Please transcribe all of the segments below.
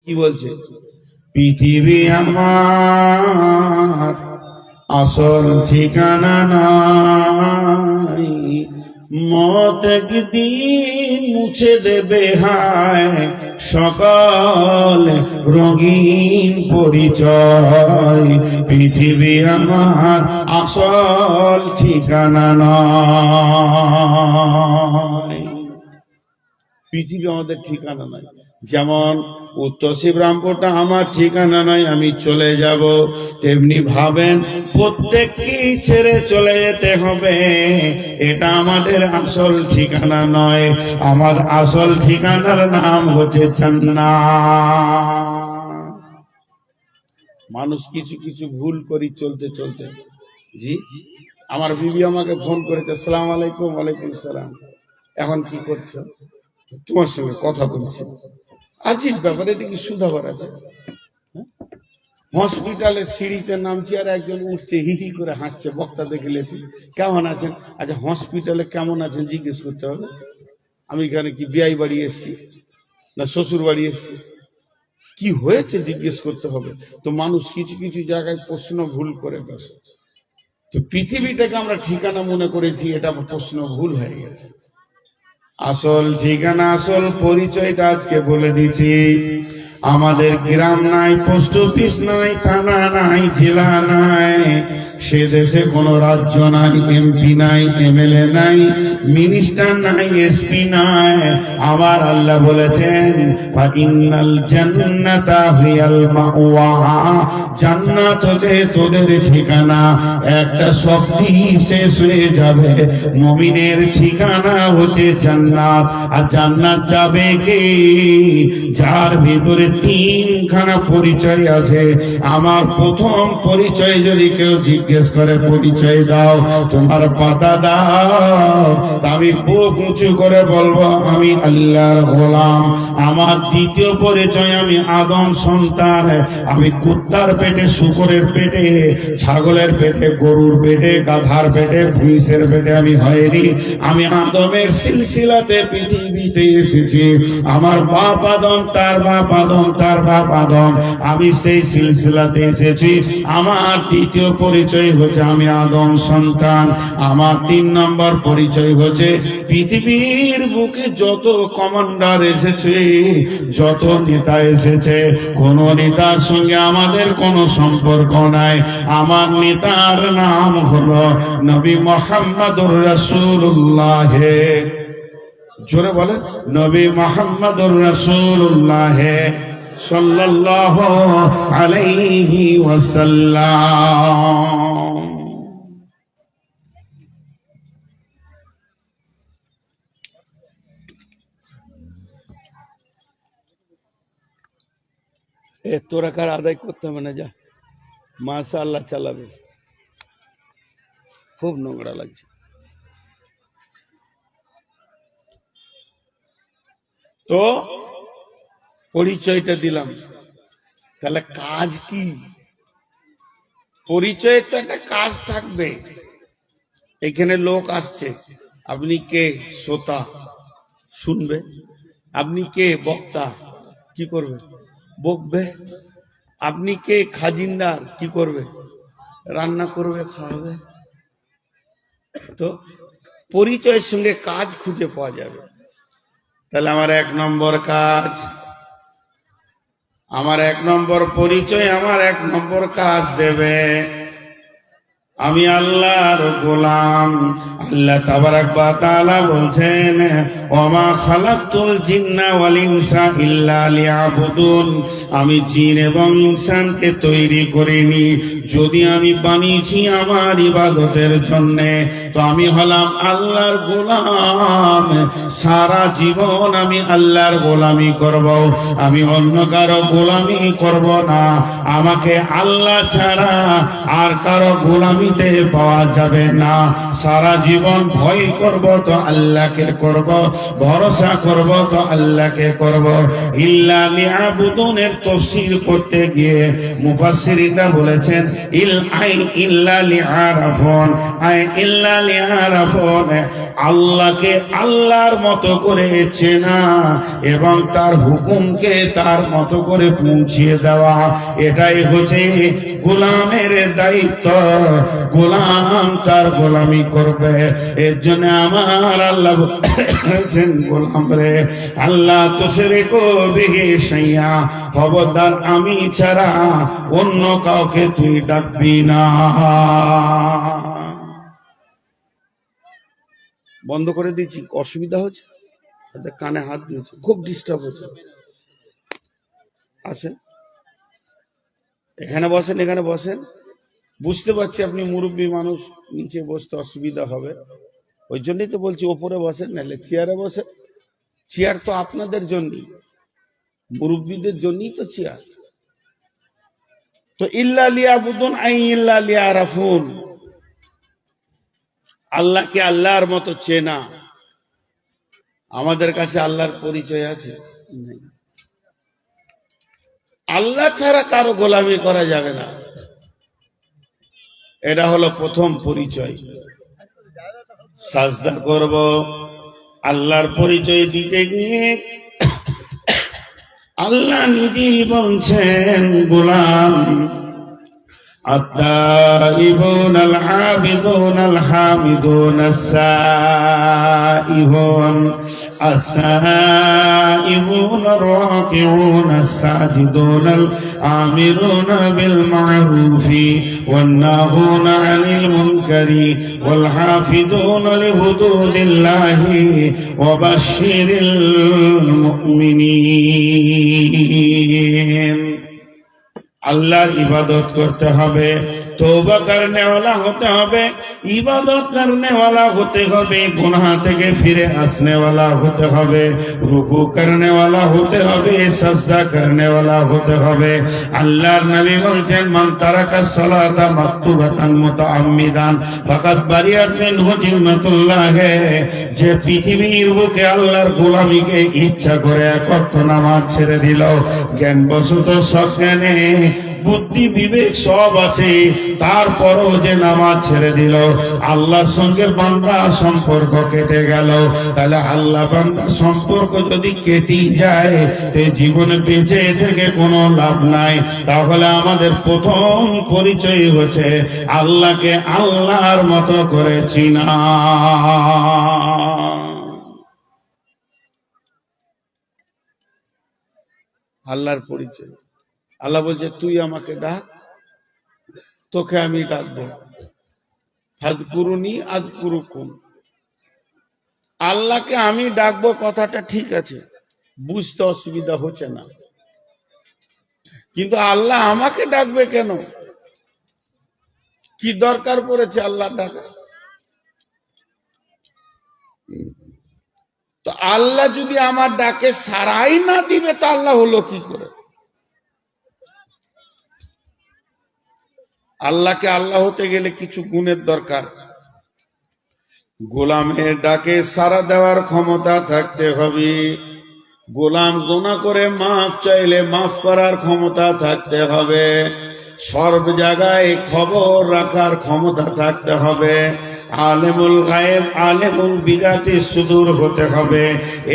কি বলছে? পৃথিবী আমার আসল ঠিকানা নাই, মত একদিন মুছে দেবে হায় সকল রঙিন পরিচয়। পৃথিবী আমার আসল ঠিকানা নয়। পৃথিবী আমাদের ঠিকানা নয়। যেমন উত্তর শিবরামপুরটা আমার ঠিকানা নয়, আমি চলে যাব, তেমনি ভাবেন প্রত্যেককেই ছেড়ে চলে যেতে হবে, এটা আমাদের আসল ঠিকানা নয়। আমার আসল ঠিকানার নাম হচ্ছে জান্নাত। মানুষ কিছু কিছু ভুল করি চলতে চলতে। জি, আমার বিবি আমাকে ফোন করেছে, আসসালামু আলাইকুম। ওয়ালাইকুম সালাম। এখন কি করছো? তোমার সঙ্গে কথা বলছি। আজিব ব্যাপার, এটা কি সুধাবার আছে? হসপিটালে সিঁড়িতে নামছি আর একজন উঠছে, হি হি করে হাসছে, বক্তা দেখে লেছি, কেমন আছেন? আচ্ছা, হসপিটালে কেমন আছেন জিজ্ঞেস করতে হবে? আমি এখানে কি বিয়াই বাড়ি এসছি না শ্বশুর বাড়ি এসছি? কি হয়েছে জিজ্ঞেস করতে হবে। তো মানুষ কিছু কিছু জায়গায় প্রশ্ন ভুল করে বসে। তো পৃথিবীটাকে আমরা ঠিকানা মনে করেছি, এটা প্রশ্ন ভুল হয়ে গেছে। আসল ঠিকানা, আসল পরিচয়টা আজকে বলে দিচ্ছি। আমাদের গ্রাম নাই, পোস্ট অফিস নাই, থানা নাই, জেলা নাই, সে দেশে কোনো রাজ্য নাই, এমপি নাই, এমএলএ নাই, মিনিস্টার নাই, এসপি নাই। আমার আল্লাহ বলেছেন ইন্নাল জান্নাতা হিয়াল মাওয়া, জান্নাত হচ্ছে তোদের ঠিকানা। একটা শব্দই শেষ হয়ে যাবে, মুমিনের ঠিকানা হচ্ছে জান্নাত। আর জান্নাত যাবে কে? যার ভিতরে তিনখানা পরিচয় আছে। আমার প্রথম পরিচয় যদি কেউ জিজ্ঞেস করে পরিচয় দাও, তোমার পাতা দাও, আমি বুক উঁচু করে বলবো আমি আল্লাহর গোলাম। আমার দ্বিতীয় পরিচয়, আমি আদম সন্তান। আমি কুত্তার পেটে, শুকরের পেটে, ছাগলের পেটে, গরুর পেটে, গাধার পেটে, ভুঁইসের পেটে আমি হয়নি। আমি আদমের সিলসিলাতে পৃথিবীতে এসেছি। আমার বাপ আদম, তার বাপ আদম, তার বাপ আদম, আমি সেই সিলসিলাতে এসেছি। আমার তৃতীয় পরিচয় হচ্ছে আমি আদম সন্তান। আমার 3 নম্বর পরিচয় হচ্ছে পৃথিবীর বুকে যত কমান্ডার এসেছে, যত নেতা এসেছে, কোন নেতার সঙ্গে আমাদের কোনো সম্পর্ক নাই। আমার নেতার নাম হলো নবী মুহাম্মদুর রাসূলুল্লাহ। জোরে বলেন, নবী মুহাম্মদুর রাসূলুল্লাহ সাল্লাল্লাহু আলাইহি ওয়াসাল্লাম। তোরা কার আদায় করতে হবে না, যা মাশাআল্লাহ চালাবে। খুব নোংরা লাগছে। তো পরিচয়টা দিলাম, তাহলে কাজ কি? পরিচয় তো একটা কাজ থাকবে। এখানে লোক আসছে, আপনি কে? শ্রোতা, শুনবে। আপনি কে? বক্তা, কি করবে? বকবে। আপনি কে? খাজিনদার, কি করবে? রান্না করবে, খাওয়াবে। তো পরিচয়ের সঙ্গে কাজ খুঁজে পাওয়া যাবে। তাহলে আমার 1 নম্বর কাজ, আমার 1 নম্বর পরিচয়, আমার 1 নম্বর কাজ দেবে আমি আল্লাহর গোলাম। আল্লাহ তাবারাক ওয়া তাআলা বলছেন ওমা খালাকতুল জিন্না ওয়াল ইনসা ইল্লা লিয়াবুদুন, আমি জিন এবং ইনসানকে তৈরি করিনি, যদি আমি বানিয়েছি আমার ইবাদতের জন্য। তো আমি হলাম আল্লাহর গোলাম, সারা জীবন আমি আল্লাহর গোলামি করব, আমি অন্য কারো গোলামি করব না। আমাকে আল্লাহ ছাড়া আর কারো গোলামি গোলামিতে পাওয়া যাবে না। সারা জীবন ভয় করব তো আল্লাহকে করব, ভরসা করব তো আল্লাহকে করব। ইল্লা লিয়াবুদুনের তাফসীর করতে গিয়ে মুফাসসিরিনরা বলেছেন ইল্লা লিআরাফুন, ইল্লা লিআরাফুন, আল্লাহকে আল্লাহর মতো করে চেনা এবং তার হুকুমকে তার মতো করে পৌঁছিয়ে দেওয়া, এটাই হচ্ছে গোলামের দায়িত্ব। গোলাম তার গোলামি করবে। এর জন্য আমার আল্লাহ বলেছেন, গোলাম রে আল্লাহ তুশরিকু বিহি শাইআ, খবরদার আমি ছাড়া অন্য কাউকে তুই ডাকবি না। বন্ধ করে দিয়েছি, অসুবিধা হচ্ছে, কানে হাত দিয়েছি, খুব ডিস্টার্ব হচ্ছে। আসেন এখানে বসেন, এখানে বসেন। বুঝতে পারছি আপনি মুরব্বী মানুষ, নিচে বসতে অসুবিধা হবে, ওই জন্যই তো বলছি ওপরে বসেন, নাহলে চেয়ারে বসেন। চেয়ার তো আপনাদের জন্যই, মুরব্বীদের জন্যই তো চেয়ার। তো ইল্লা লিয়াবুদুন ইল্লা লিয়ারাফুন, আল্লাহকে আল্লাহর মতো চেনা। আমাদের কাছে আল্লাহর পরিচয় আছে? নেই। আল্লাহ ছাড়া কারো গোলামি করা যাবে না, এটা হলো প্রথম পরিচয়। সাজদা করব, আল্লাহর পরিচয় দিতে গিয়ে আল্লাহ নিজেই বলছেন, গোলাম التائبون العابدون الحامدون السائحون السائحون الراكعون الساجدون الآمرون بالمعروف والناهون عن المنكر والحافظون لحدود الله وبشر المؤمنين। আল্লাহর ইবাদত করতে হবে, তওবা করনেওয়ালা হতে হবে, ইবাদত করনেওয়ালা হতে হবে, গুনাহ থেকে ফিরে আসনেওয়ালা হতে হবে, রুকু করনেওয়ালা হতে হবে, সাজদা করনেওয়ালা হতে হবে। আল্লাহর নবী বলছেন, মান তারাকা সালাতা মাকতুবাতান মুতাআম্মিদান ফাকাদ বারিয়াত মিনহু জিম্মাতুল্লাহ, যে পৃথিবীর বুকে আল্লাহর গোলামিকে ইচ্ছা করে এক ওয়াক্ত নামাজ ছেড়ে দিল, জ্ঞানবশত সজ্ঞানে বুদ্ধি বিবেক সব আছে, তারপরও যে নামাজ ছেড়ে দিল, আল্লাহর সঙ্গে বান্দা সম্পর্ক কেটে গেল। তাহলে আল্লাহ বান্দা সম্পর্ক যদি কেটে যায়, তে জীবনে বেঁচে থেকে কোনো লাভ নাই। তাহলে আমাদের প্রথম পরিচয় হচ্ছে আল্লাহকে আল্লাহর মতো করে চিনা। আল্লাহর পরিচয়। আল্লাহ বলছে, তুই আমাকে ডাক, তোকে আমি ডাকবো। ফাযকুরুনি আযকুরুকুম, আল্লাহকে আমি ডাকবো, কথাটা ঠিক আছে, বুঝতে অসুবিধা হচ্ছে না, কিন্তু আল্লাহ আমাকে ডাকবে কেন? কি দরকার পড়েছে আল্লাহ ডাকা? তো আল্লাহ যদি আমার ডাকে সারাই না দিবে, তা আল্লাহ হলো কি করে? আল্লাহকে আল্লাহ হতে গেলে কিছু গুণের দরকার। গোলামের ডাকে সাড়া দেওয়ার ক্ষমতা থাকতে হবে, গোলাম গুনাহ করে মাফ চাইলে মাফ করার ক্ষমতা থাকতে হবে, সর্ব জায়গায় খবর রাখার ক্ষমতা থাকতে হবে, আলেমুল গায়েব আলেমুল বিগাতি সুদূর হতে হবে।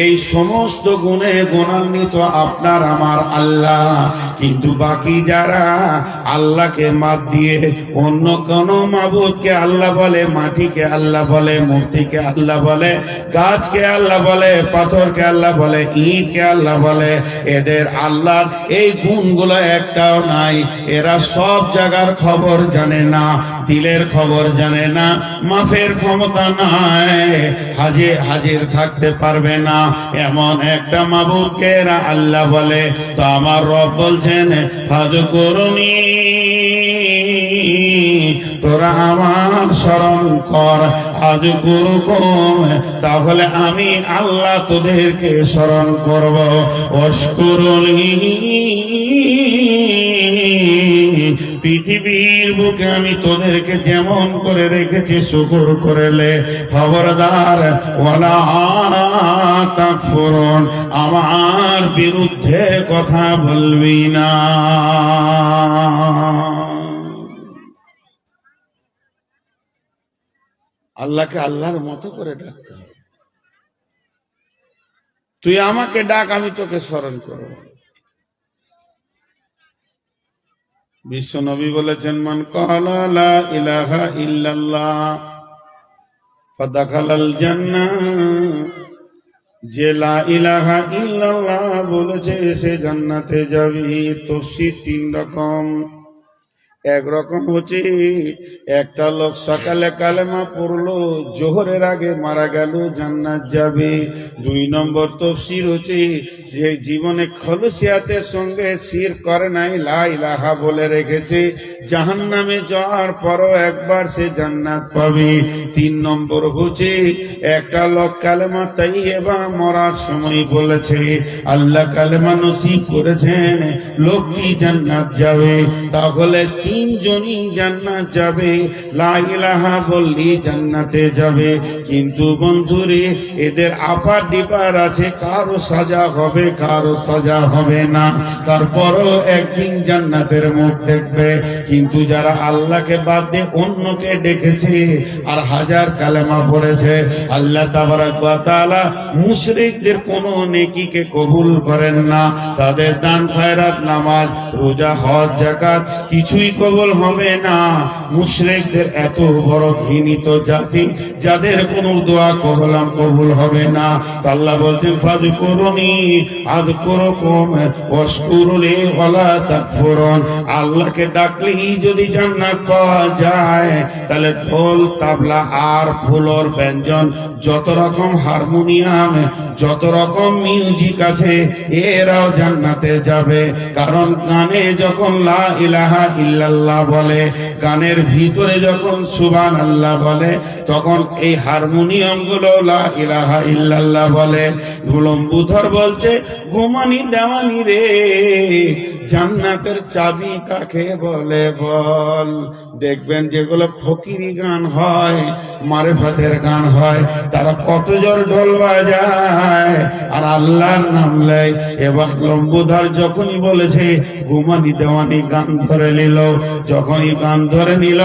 এই সমস্ত গুণে গুণান্বিত আপনার আমার আল্লাহ। কিন্তু বাকি যারা আল্লাহকে মাত দিয়ে অন্য কোন মাবুদকে আল্লাহ বলে, মাটিকে আল্লাহ বলে, মূর্তিকে আল্লাহ বলে, গাছকে আল্লাহ বলে, পাথরকে আল্লাহ বলে, ইটকে আল্লাহ বলে, এদের আল্লাহর এই গুণগুলো একটাও নাই। এরা সব জায়গার খবর জানে না, দিলের খবর জানে না, মাফের ক্ষমতা নাই, হাজির থাকতে পারবে না, এমন একটা মাবুদকে এরা আল্লাহ বলে। তো আমার রব বলছেন, ফাযকুরুনি, তোরা আমার স্মরণ কর, আযকুরুকুম, তাহলে আমি আল্লাহ তোদেরকে স্মরণ করব। ওয়াশকুরুনি পৃথিবীর বুকে আমি তোদেরকে যেমন করে রেখেছি শুকর করেলে, খবরদার ওয়ালা তাকফুরুন, আমার বিরুদ্ধে কথা বলবি না। আল্লাহকে আল্লাহর মতো করে ডাকতে হবে। তুই আমাকে ডাক, আমি তোকে স্মরণ করব। বিশ্ব নবী বলেছেন, মান ক্বালা লা ইলাহা ইল্লাল্লাহ ফাদাখালাল জান্নাহ, যে লা ইলাহা ইল্লাল্লাহ বলেছে সে জান্নাতে যাবে। তাফসীর 3 রকম। এক রকম হচ্ছে একটা লোক সকালে কালেমা পড়লো, জোহরের আগে মারা গেল, জান্নাত যাবে। 2 নম্বর তাফসীর হচ্ছে যে জীবনে খলুসিয়াতের সঙ্গে শিরক করে নাই, লা ইলাহা বলে রেখেছে, জাহান্নামে যাওয়ার পরও একবার সে জান্নাত পাবে। 3 নম্বর হচ্ছে একটা লোক কালেমা তাইয়্যিবা মরার সময় বলেছে, আল্লাহ কালেমা নসিব করেছেন, লোকটি জান্নাত যাবে। তাহলে 3 জনই জান্নাত যাবে, লা ইলাহা বললি জান্নাতে যাবে। কিন্তু বন্ধুরে, এদের আপার ডিপার আছে, কারো সাজা হবে, কারো সাজা হবে না, তারপরও একদিন জান্নাতের মুখ দেখবে। কিন্তু যারা আল্লাহকে বাদ দিয়ে অন্যকে ডেকেছে আর হাজার কালেমা পড়েছে, আল্লাহ তাবারাক ওয়া তাআলা মুশরিকদের কোনো নেকিকে কবুল করেন না। তাদের দান খয়রাত, নামাজ, রোজা, হজ, যাকাত কিছুই কবুল হবে না। মুশরিকদের এত বড় ঘৃণিত জাতি, যাদের কোনো দোয়া কবুল হবে না। আল্লাহ বলছেন, ফাযকুরুনি আযকুরুকুম ওয়াশকুরুলি ওয়ালা তাকফুরুন। আল্লাহকে ডাকলেই যদি জান্নাত পাওয়া যায়, তাহলে ঢোল, তাবলা আর ফুলর ব্যঞ্জন, যত রকম হারমোনিয়াম, যত রকম মিউজিক আছে, এরাও জান্নাতে যাবে। কারণ গানে যখন লা ইলাহা ইল্লাল্লাহ বলে, গানের ভিতরে যখন সুবহানাল্লাহ বলে, তখন এই হারমোনিয়াম গুলো লা ইলাহা ইল্লাল্লাহ বলে। গুলম্বুধর বলছে, ঘুমানি দেওয়ানি রে, জান্নাতের চাবি কাকে বলে বল। দেখবেন যেগুলো ফকিরি গান হয়, মারেফাতের গান হয়, তারা কত জোর ঢোল বাজায় আর আল্লাহর নাম লেয়। এবার লম্বুধর যখনই বলেছে ঘুমানি দেওয়ানি, গান ধরে নিল। যখনই গান ধরে নিল,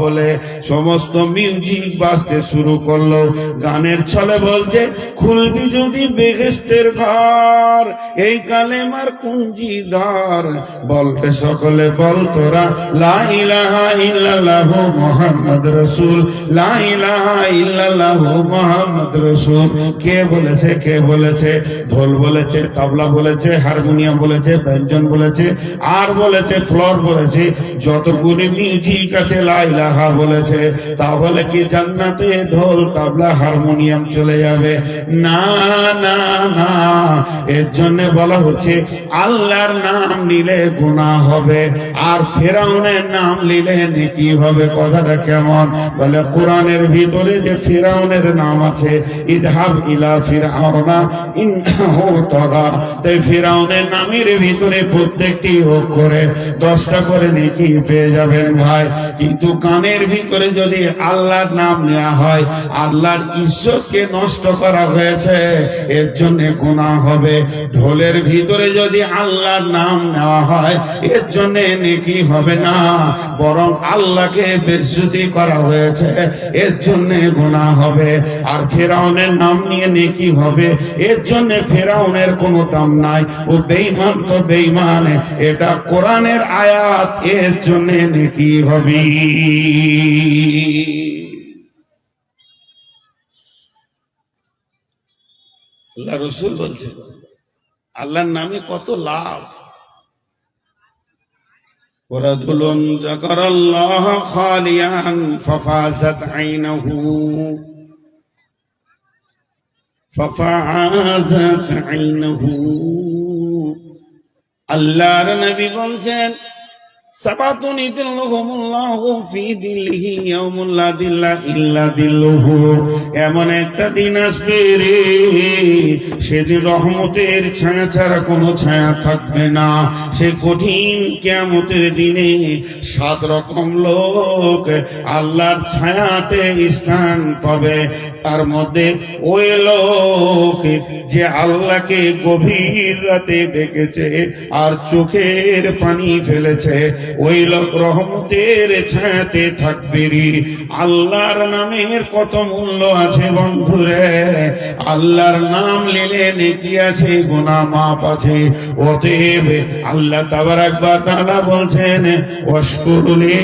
বলে সমস্ত মিউজিক বাজতে শুরু করলো। গানের ছলে বলছে, খুলবি যদি বেহেশতের ঘর, এই কালেমার কুঞ্জি ধর, বলতে সকলে বল তোরা লা ইলাহা ইল্লাল্লাহু মুহাম্মদ রাসূল, লা ইলাহা ইল্লাল্লাহু মুহাম্মদ রাসূল। কে বলেছে? কে বলেছে? ঢোল বলেছে, তবলা বলেছে, হারমোনিয়াম বলেছে, ব্যঞ্জন বলেছে, আর বলেছে ফ্লোর বলেছে, যতগুলি মিউজিক আছে লা ইলাহা বলেছে। তাহলে কি জান্নাতে ঢোল, তবলা, হারমোনিয়াম চলে যাবে? না না না। এর জন্য বলা হচ্ছে, আল্লাহর নাম নিলে গুনাহ হবে, আর ফিরআউনের নাম নিলে নেকি হবে। কথাটা কেমন? বলে কোরআনের ভিতরে যে ফিরআউনের নাম আছে, ইযহাব ইলা ফিরআউনা ইন্নাহু তাগা, তাই ফিরআউনের নামের ভিতরে প্রত্যেকটি অক্ষরে 10টা করে নেকি পেয়ে যাবেন ভাই। কিন্তু কানের ভিতরে যদি আল্লাহর নাম নেওয়া হয়, আল্লাহর ইজ্জতকে নষ্ট করা হয়েছে, এর জন্য গুনাহ হবে। ঢোলের ভিতরে যদি আল্লাহর নাম নেওয়া হয়, এর জন্য নেকি হবে না, বরং আল্লাহকে বেইজ্জতি করা হয়েছে, এর জন্য গুনাহ হবে। আর ফিরআউনের নাম নিয়ে নেকি হবে, এর জন্য ফিরআউনের কোনো দাম নাই, ও বেঈমান তো বেঈমান, এটা কোরআনের আয়াত, এর জন্য নেকি হবে। আল্লাহ রাসূল বলছেন, আল্লাহর নামে কত লাভ। ওয়ারাজুলুন যাকারাল্লাহ খালিয়ান ফাফাযাত আইনাহু, ফাফাযাত আইনাহু। আল্লাহর নবী বলছেন, সাবাতুন ইদিল্লুহুমুল্লাহু ফি দিল্লিহি ইয়াউমুল লা দিল্লা ইল্লা দিল্লুহু, এমন একটা দিন আসবে রে, সেদিন রহমতের ছায়া ছাড়া কোনো ছায়া থাকবে না। সে কঠিন কিয়ামতের দিনে 7 রকম লোক আল্লাহর ছায়াতে স্থান পাবে। তার মধ্যে ওই লোক যে আল্লাহকে গভীর রাতে ডেকেছে আর চোখের পানি ফেলেছে, ওই লোক রহমতের ছায়াতে থাকবে রে। আল্লাহর নামের কত মূল্য আছে বন্ধুরে, আল্লাহর নাম নিলে নেকি আছে, গুনাহ মাফ আছে। অতএব আল্লাহ তাবারাক ওয়া তাআলা বলছেন ওয়াশকুরুলি